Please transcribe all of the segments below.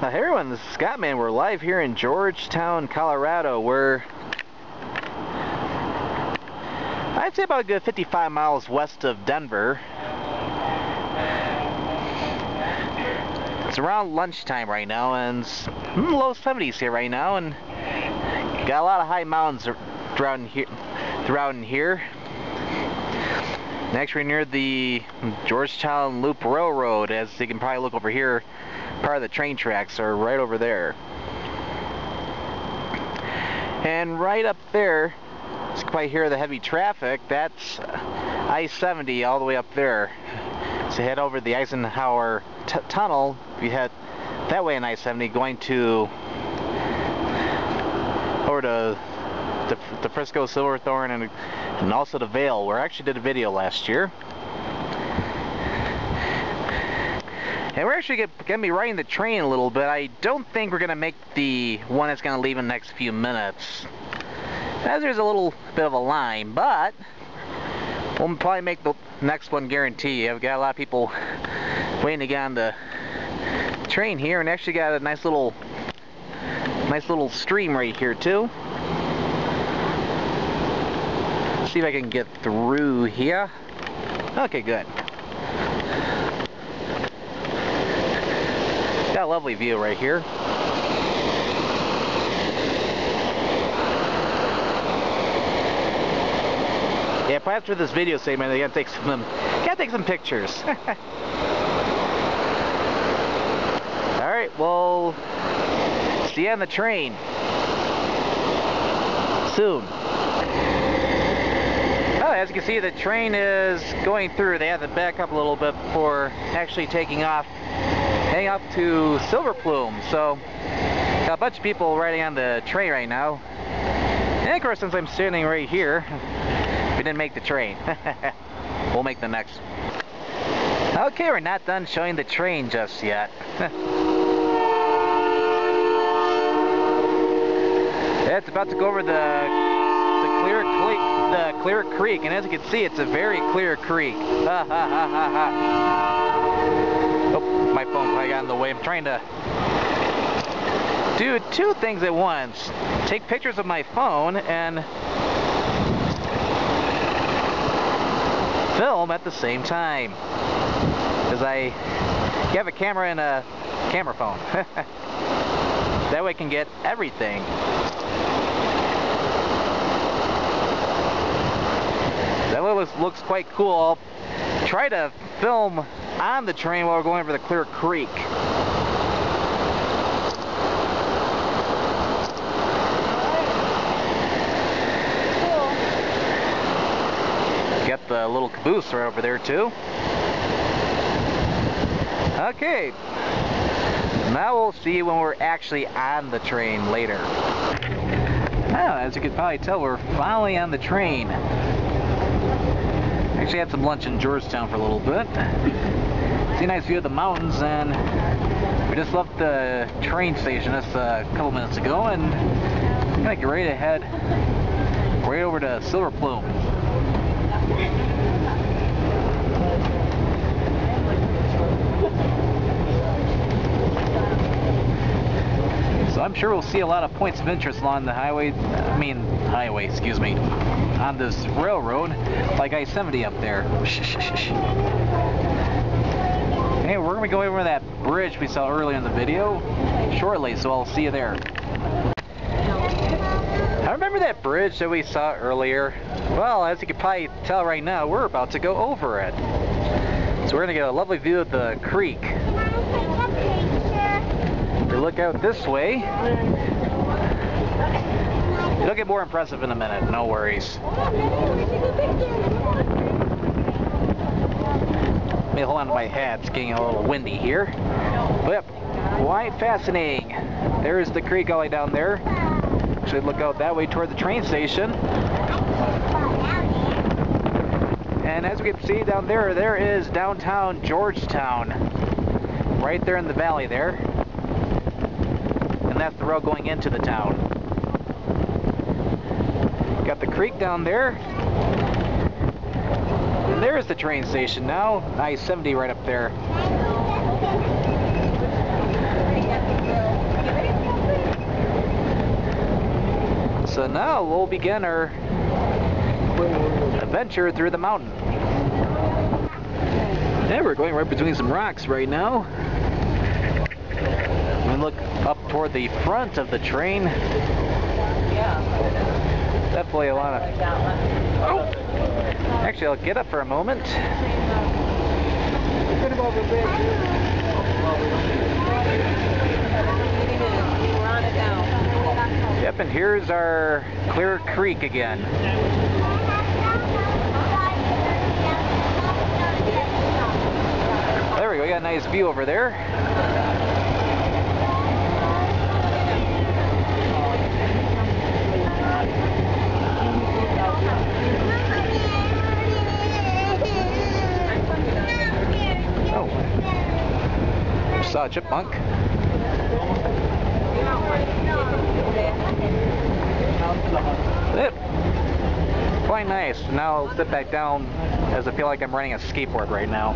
Hey everyone, this is Scott Man. We're live here in Georgetown, Colorado. We're, I'd say, about a good 55 miles west of Denver. It's around lunchtime right now, and it's low 70s here right now, and got a lot of high mountains throughout in here. Next, we're near the Georgetown Loop Railroad. As you can probably look over here, part of the train tracks are right over there. And right up there, you can probably hear the heavy traffic. That's I-70 all the way up there. So head over the Eisenhower tunnel. If you head that way on I-70, going to over to the Frisco, Silverthorne, and also the Vale, where I actually did a video last year. And we're actually going to be riding the train a little bit. I don't think we're going to make the one that's going to leave in the next few minutes, as there's a little bit of a line, but we'll probably make the next one, guarantee. I've got a lot of people waiting to get on the train here, and actually got a nice little stream right here too. See if I can get through here. Okay, good. Got a lovely view right here. Yeah, probably after this video segment, I gotta take some pictures. All right, well, see you on the train soon. As you can see, the train is going through. They have to back up a little bit before actually taking off, heading off to Silver Plume. So, got a bunch of people riding on the train right now. And of course, since I'm standing right here, we didn't make the train. We'll make the next. Okay, we're not done showing the train just yet. It's about to go over the Clear Creek, and as you can see, it's a very clear creek. Oh, my phone probably got in the way. I'm trying to do two things at once: take pictures of my phone and film at the same time, because you have a camera and a camera phone. That way I can get everything. That looks quite cool. I'll try to film on the train while we're going over the Clear Creek. Got the little caboose right over there too. Okay, now we'll see when we're actually on the train later. Oh, as you can probably tell, we're finally on the train. Actually had some lunch in Georgetown for a little bit. See a nice view of the mountains, and we just left the train station just a couple minutes ago, and I'm gonna get ready to head right over to Silver Plume. So I'm sure we'll see a lot of points of interest along the highway, excuse me, on this railroad, like I-70 up there. Hey, we're going to go over that bridge we saw earlier in the video shortly, so I'll see you there. I remember that bridge that we saw earlier. Well, as you can probably tell right now, we're about to go over it. So we're going to get a lovely view of the creek. If we look out this way, it'll get more impressive in a minute, no worries. Let me hold on to my hat, it's getting a little windy here. But yep, quite fascinating. There's the creek all the way down there. Should look out that way toward the train station. And as we can see down there, there is downtown Georgetown. Right there in the valley there. And that's the road going into the town. Got the creek down there. And there's the train station now. I-70 right up there. So now we'll begin our adventure through the mountain. And we're going right between some rocks right now. We look up toward the front of the train. Definitely a lot of... Oh! Actually, I'll get up for a moment. Yep, and here's our Clear Creek again. There we go, we got a nice view over there. Oh, saw a chipmunk. Yep. Quite nice. Now I'll sit back down as I feel like I'm running a skateboard right now.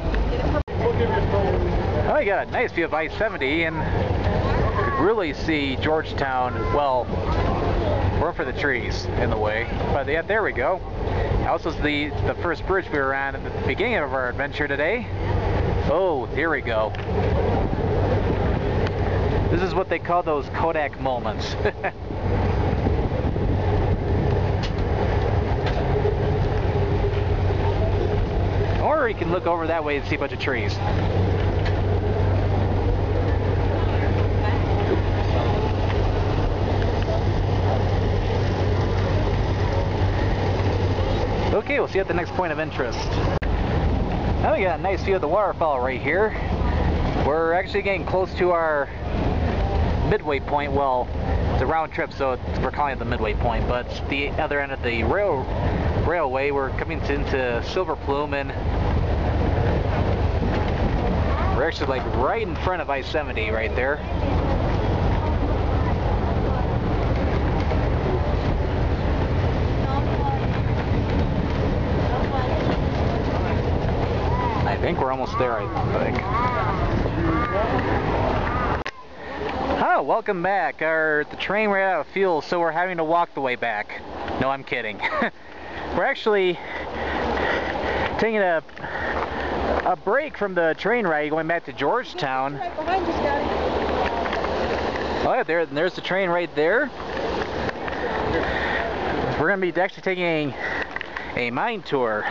Oh, you got a nice view of I-70 and you can really see Georgetown. Well, we're for the trees in the way, but yeah, there we go. Also, the first bridge we were on at the beginning of our adventure today. Oh, here we go. This is what they call those Kodak moments. Or you can look over that way and see a bunch of trees. Okay, we'll see you at the next point of interest. Now we got a nice view of the waterfall right here. We're actually getting close to our midway point. Well, it's a round trip, so we're calling it the midway point, but it's the other end of the railway. We're coming into Silver Plume, and we're actually like right in front of I-70 right there. I think we're almost there, I think. Oh, welcome back. The train ran out of fuel, so we're having to walk the way back. No, I'm kidding. We're actually taking a break from the train ride going back to Georgetown. Oh yeah, there's the train right there. We're going to be actually taking a mine tour.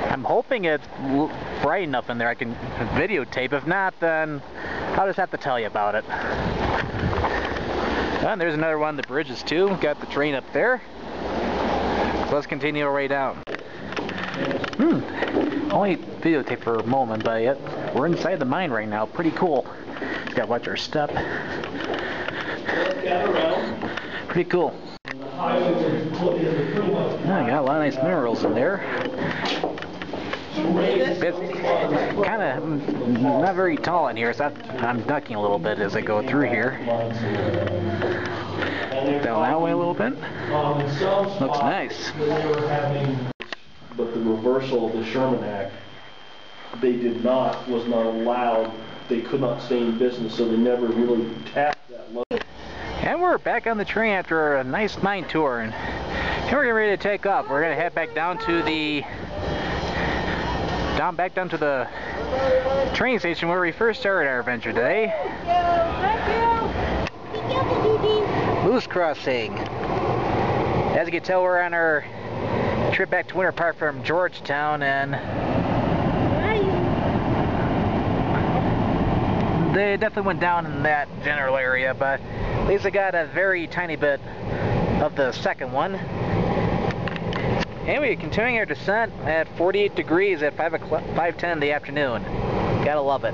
I'm hoping it's bright enough in there I can videotape. If not, then I'll just have to tell you about it. And there's another one of the bridges too. Got the train up there. So let's continue our way down. Only videotape for a moment, but yet we're inside the mine right now. Pretty cool. Just gotta watch our step. Pretty cool. Yeah, got a lot of nice minerals in there. It's kind of not very tall in here, so I'm ducking a little bit as I go through here. Down that way a little bit. Looks nice. But the reversal of the Sherman Act, was not allowed. They could not stay in business, so they never really tapped that load. And we're back on the train after a nice mine tour, and we're getting ready to take off. We're going to head back down to the train station where we first started our adventure today. Moose Crossing. As you can tell, we're on our trip back to Winter Park from Georgetown, and they definitely went down in that general area, but at least I got a very tiny bit of the second one. And we're continuing our descent at 48 degrees at 5:10 in the afternoon. Gotta love it.